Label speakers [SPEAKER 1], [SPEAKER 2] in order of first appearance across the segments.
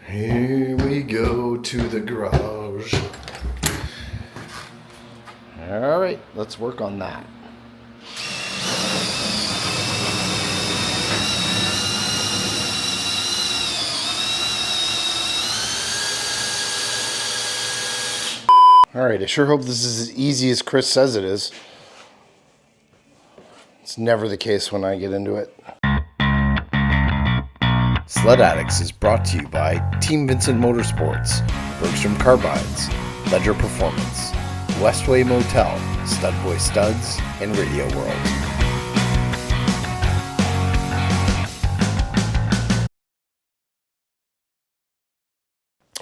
[SPEAKER 1] Here we go to the garage. All right, let's work on that. All right, I sure hope this is as easy as Chris says it is. It's never the case when I get into it. Sledaddicz is brought to you by Team Vincent Motorsports, Bergstrom Carbides, Ledger Performance, Westway Motel, Stud Boy Studs, and Radio World.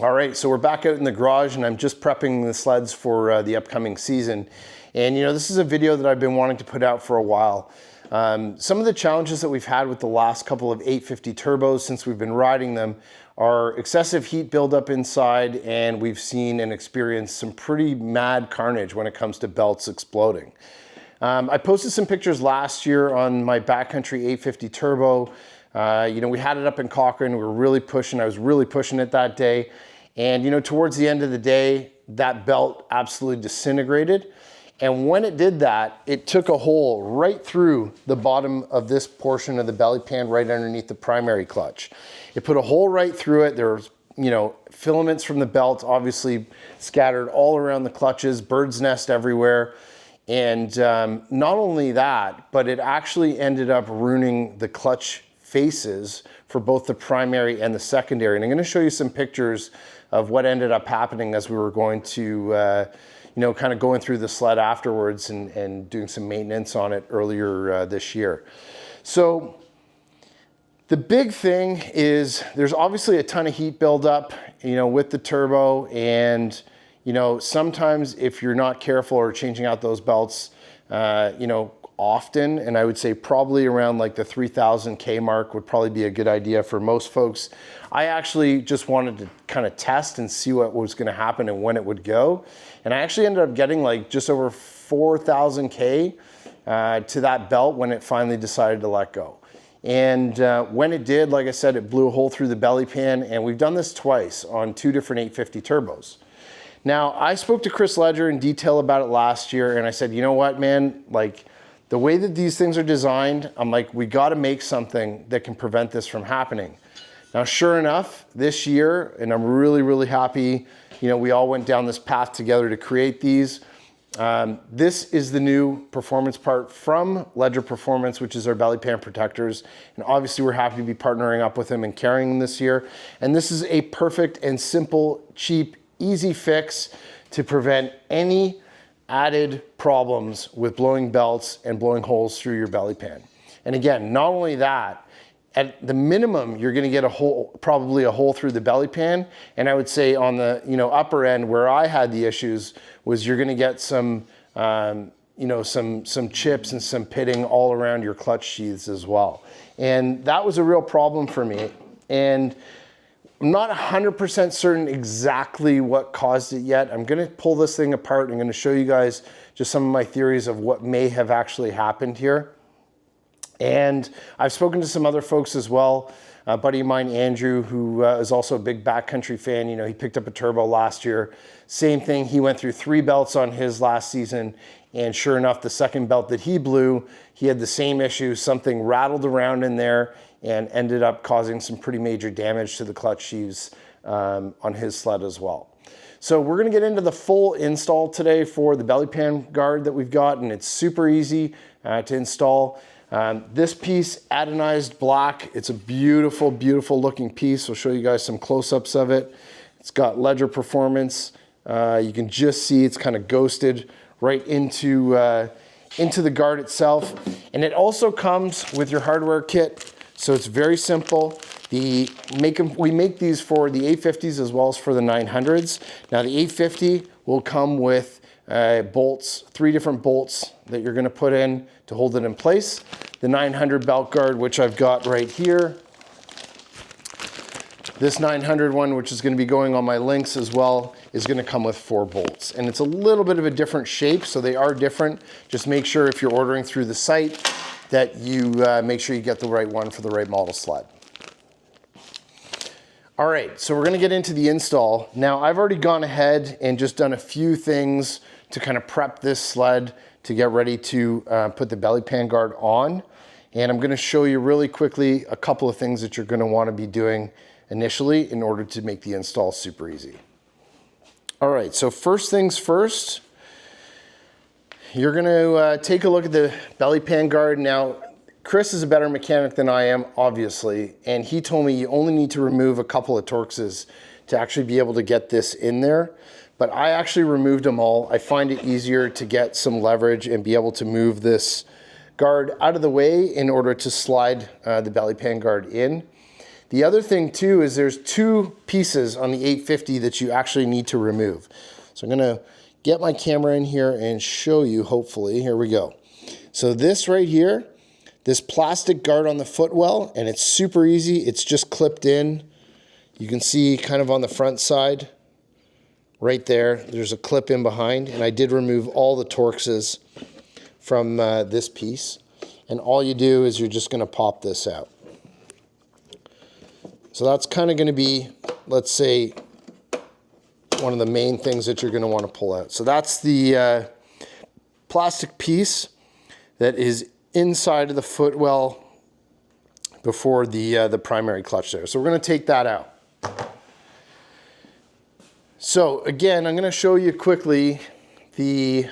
[SPEAKER 1] All right, so we're back out in the garage and I'm just prepping the sleds for the upcoming season. And you know, this is a video that I've been wanting to put out for a while. Some of the challenges that we've had with the last couple of 850 turbos since we've been riding them are excessive heat buildup inside, and we've seen and experienced some pretty mad carnage when it comes to belts exploding. I posted some pictures last year on my backcountry 850 turbo. You know, we had it up in Cochrane, we were really pushing, I was really pushing it that day. And you know, towards the end of the day, that belt absolutely disintegrated. And when it did that, it took a hole right through the bottom of this portion of the belly pan right underneath the primary clutch. It put a hole right through it. There was, you know, filaments from the belt obviously scattered all around the clutches, bird's nest everywhere. And not only that, but it actually ended up ruining the clutch faces for both the primary and the secondary. And I'm going to show you some pictures of what ended up happening as we were going to you know, kind of going through the sled afterwards and doing some maintenance on it earlier this year. So the big thing is there's obviously a ton of heat buildup, you know, with the turbo. And, you know, sometimes if you're not careful or changing out those belts, you know, often, and I would say probably around like the 3000 K mark would probably be a good idea for most folks. I actually just wanted to kind of test and see what was going to happen and when it would go. And I actually ended up getting like just over 4000 K to that belt when it finally decided to let go. And when it did, like I said, it blew a hole through the belly pan, and we've done this twice on 2 different 850 turbos. Now, I spoke to Chris Ledger in detail about it last year, and I said, you know what, man, like, the way that these things are designed, I'm like, we got to make something that can prevent this from happening. Now, sure enough, this year, and I'm really, really happy, you know, we all went down this path together to create these. This is the new performance part from Ledger Performance, which is our belly pan protectors. And obviously we're happy to be partnering up with them and carrying them this year. And this is a perfect and simple, cheap, easy fix to prevent any added problems with blowing belts and blowing holes through your belly pan. And again, not only that, at the minimum, you're gonna get a hole, probably a hole through the belly pan. And I would say on the, you know, upper end where I had the issues was you're gonna get some, you know, some chips and some pitting all around your clutch sheaths as well. And that was a real problem for me. And I'm not 100% certain exactly what caused it yet. I'm gonna pull this thing apart and I'm gonna show you guys just some of my theories of what may have actually happened here. And I've spoken to some other folks as well. A buddy of mine, Andrew, who is also a big backcountry fan, you know, he picked up a turbo last year. Same thing, he went through 3 belts on his last season, and sure enough, the second belt that he blew, he had the same issue. Something rattled around in there and ended up causing some pretty major damage to the clutch sheaths on his sled as well. So we're gonna get into the full install today for the belly pan guard that we've got, and it's super easy to install. This piece, anodized black, it's a beautiful, beautiful looking piece. I'll show you guys some close-ups of it. It's got Ledger Performance. You can just see it's kind of ghosted right into the guard itself. And it also comes with your hardware kit. So it's very simple. We make these for the 850s as well as for the 900s. Now the 850 will come with bolts, 3 different bolts that you're gonna put in to hold it in place. The 900 belt guard, which I've got right here. This 900 one, which is gonna be going on my LinQs as well, is gonna come with 4 bolts. And it's a little bit of a different shape, so they are different. Just make sure if you're ordering through the site that you make sure you get the right one for the right model sled. All right, so we're gonna get into the install. Now, I've already gone ahead and just done a few things to kind of prep this sled to get ready to put the belly pan guard on. And I'm gonna show you really quickly a couple of things that you're gonna wanna be doing initially in order to make the install super easy. All right, so first things first, you're gonna take a look at the belly pan guard. Now, Chris is a better mechanic than I am, obviously, and he told me you only need to remove a couple of Torxes to actually be able to get this in there. But I actually removed them all. I find it easier to get some leverage and be able to move this guard out of the way in order to slide the belly pan guard in. The other thing too is there's two pieces on the 850 that you actually need to remove. So I'm gonna get my camera in here and show you, hopefully. Here we go. So this right here, this plastic guard on the footwell, and it's super easy. It's just clipped in. You can see kind of on the front side, right there, there's a clip in behind, and I did remove all the Torxes from this piece. And all you do is you're just gonna pop this out. So that's kind of gonna be, let's say, one of the main things that you're gonna wanna pull out. So that's the plastic piece that is inside of the footwell before the primary clutch there. So we're gonna take that out. So again, I'm gonna show you quickly the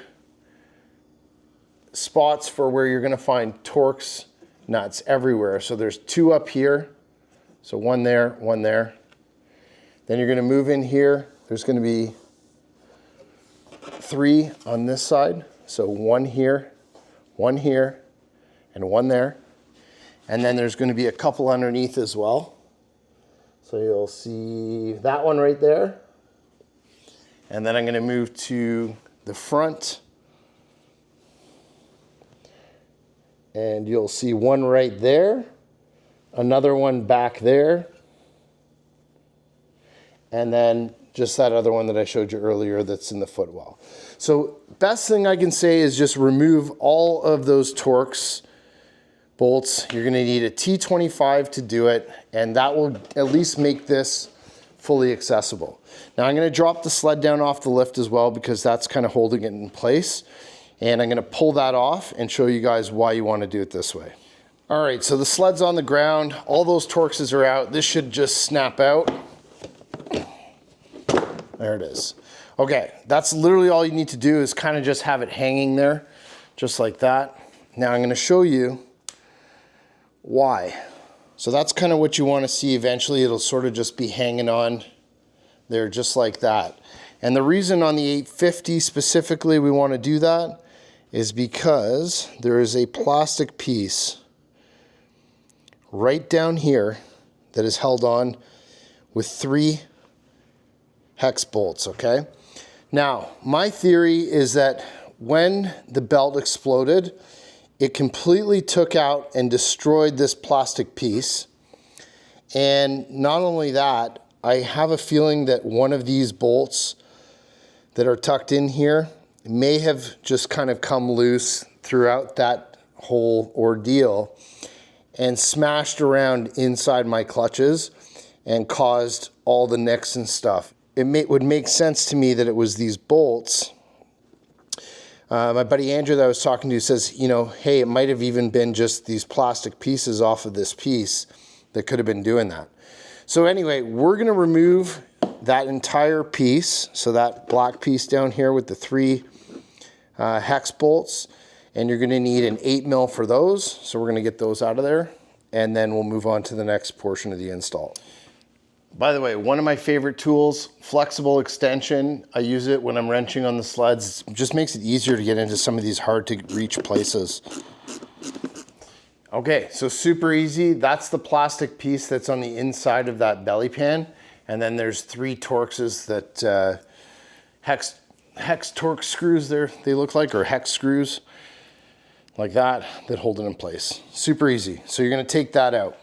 [SPEAKER 1] spots for where you're gonna find Torx nuts everywhere. So there's two up here. So one there, one there. Then you're gonna move in here. There's gonna be three on this side. So one here, and one there. And then there's gonna be a couple underneath as well. So you'll see that one right there. And then I'm gonna move to the front. And you'll see one right there, another one back there, and then just that other one that I showed you earlier that's in the footwell. So best thing I can say is just remove all of those Torx bolts. You're gonna need a T25 to do it, and that will at least make this fully accessible. Now I'm gonna drop the sled down off the lift as well because that's kind of holding it in place. And I'm gonna pull that off and show you guys why you wanna do it this way. All right, so the sled's on the ground. All those Torxes are out. This should just snap out. There it is. Okay, that's literally all you need to do is kind of just have it hanging there, just like that. Now I'm gonna show you why. So that's kind of what you wanna see eventually. It'll sort of just be hanging on there just like that. And the reason on the 850 specifically we wanna do that is because there is a plastic piece right down here that is held on with 3 hex bolts, okay? Now, my theory is that when the belt exploded, it completely took out and destroyed this plastic piece. And not only that, I have a feeling that one of these bolts that are tucked in here may have just kind of come loose throughout that whole ordeal and smashed around inside my clutches and caused all the nicks and stuff. It would make sense to me that it was these bolts. My buddy Andrew that I was talking to says, you know, hey, it might have even been just these plastic pieces off of this piece that could have been doing that. So anyway, we're gonna remove that entire piece, so that black piece down here with the 3 hex bolts, and you're gonna need an 8mm for those, so we're gonna get those out of there, and then we'll move on to the next portion of the install. By the way, one of my favorite tools, flexible extension. I use it when I'm wrenching on the sleds. It just makes it easier to get into some of these hard to reach places. Okay, so super easy. That's the plastic piece that's on the inside of that belly pan. And then there's 3 Torxes that hex Torx screws there, they look like, or hex screws like that hold it in place. Super easy. So you're gonna take that out.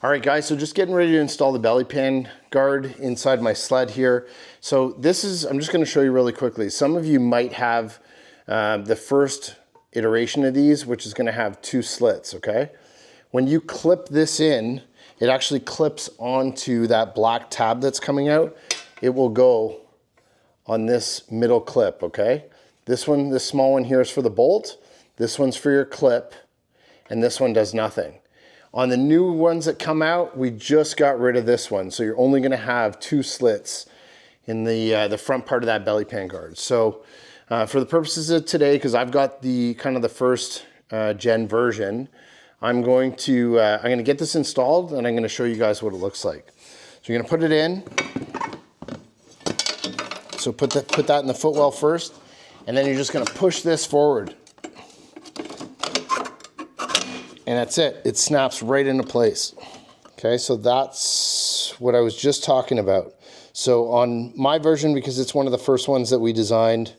[SPEAKER 1] All right guys, so just getting ready to install the belly pan guard inside my sled here. So this is, I'm just gonna show you really quickly. Some of you might have the first iteration of these, which is gonna have 2 slits, okay? When you clip this in, it actually clips onto that black tab that's coming out. It will go on this middle clip, okay? This one, this small one here is for the bolt. This one's for your clip, and this one does nothing. On the new ones that come out, we just got rid of this one. So you're only gonna have 2 slits in the front part of that belly pan guard. So for the purposes of today, because I've got the kind of the first gen version, I'm gonna get this installed and I'm gonna show you guys what it looks like. So you're gonna put it in. So put that in the footwell first, and then you're just gonna push this forward. And that's it. It snaps right into place. Okay, so that's what I was just talking about. So on my version, because it's one of the first ones that we designed,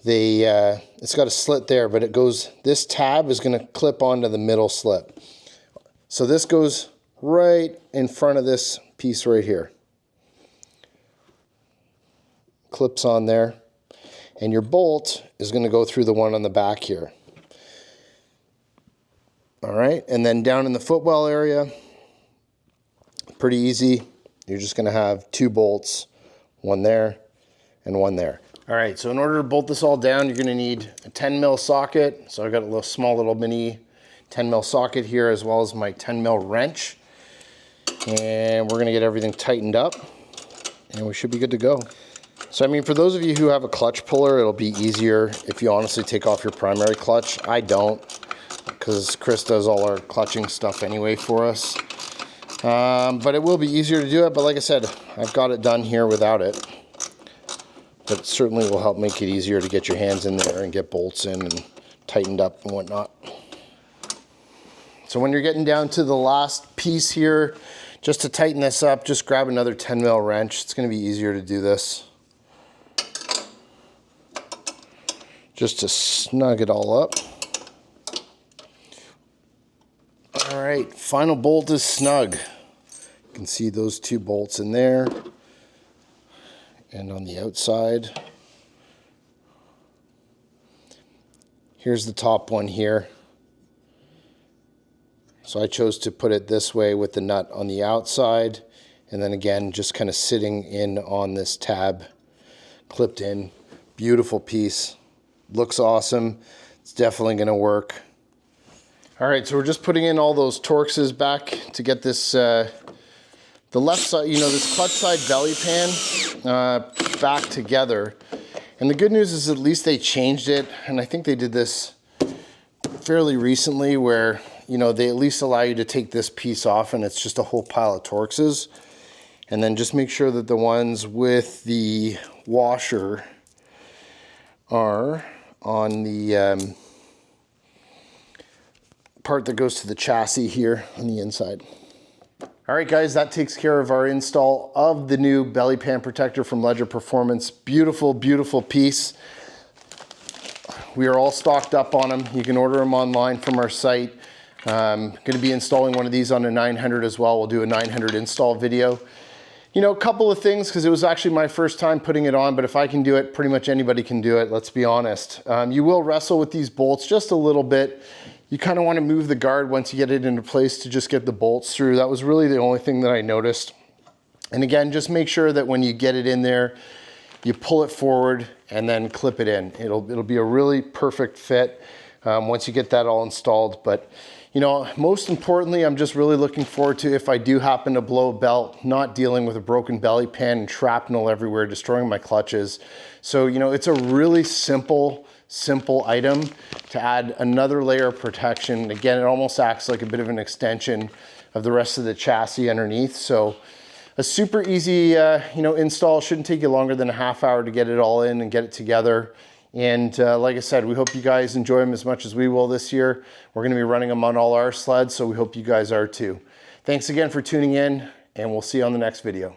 [SPEAKER 1] it's got a slit there, but it goes, this tab is gonna clip onto the middle slip. So this goes right in front of this piece right here. Clips on there. And your bolt is gonna go through the one on the back here. All right, and then down in the footwell area, pretty easy. You're just gonna have 2 bolts, one there and one there. All right, so in order to bolt this all down, you're gonna need a 10 mil socket. So I've got a small little mini 10 mil socket here, as well as my 10 mil wrench. And we're gonna get everything tightened up, and we should be good to go. So I mean, for those of you who have a clutch puller, it'll be easier if you honestly take off your primary clutch. I don't, because Chris does all our clutching stuff anyway for us. But it will be easier to do it. But like I said, I've got it done here without it. But it certainly will help make it easier to get your hands in there and get bolts in and tightened up and whatnot. So when you're getting down to the last piece here, just to tighten this up, just grab another 10 mil wrench. It's going to be easier to do this. Just to snug it all up. All right, final bolt is snug. You can see those 2 bolts in there. And on the outside. Here's the top one here. So I chose to put it this way with the nut on the outside. And then again, just kind of sitting in on this tab, clipped in. Beautiful piece. Looks awesome. It's definitely going to work. All right, so we're just putting in all those Torxes back to get this, the left side, you know, this clutch side belly pan back together. And the good news is at least they changed it. And I think they did this fairly recently where, you know, they at least allow you to take this piece off and it's just a whole pile of Torxes. And then just make sure that the ones with the washer are on the part that goes to the chassis here on the inside. All right, guys, that takes care of our install of the new belly pan protector from Ledger Performance. Beautiful, beautiful piece. We are all stocked up on them. You can order them online from our site. Going to be installing one of these on a 900 as well. We'll do a 900 install video. You know, a couple of things, because it was actually my first time putting it on, but if I can do it, pretty much anybody can do it, let's be honest. You will wrestle with these bolts just a little bit. You kind of want to move the guard once you get it into place to just get the bolts through. That was really the only thing that I noticed. And again, just make sure that when you get it in there, you pull it forward and then clip it in. It'll be a really perfect fit once you get that all installed. But you know, most importantly, I'm just really looking forward to, if I do happen to blow a belt, not dealing with a broken belly pan and shrapnel everywhere, destroying my clutches. So, you know, it's a really simple item to add another layer of protection. Again, it almost acts like a bit of an extension of the rest of the chassis underneath. So a super easy, you know, install. Shouldn't take you longer than a half hour to get it all in and get it together. And like I said, we hope you guys enjoy them as much as we will this year. We're going to be running them on all our sleds, so we hope you guys are too. Thanks again for tuning in, and we'll see you on the next video.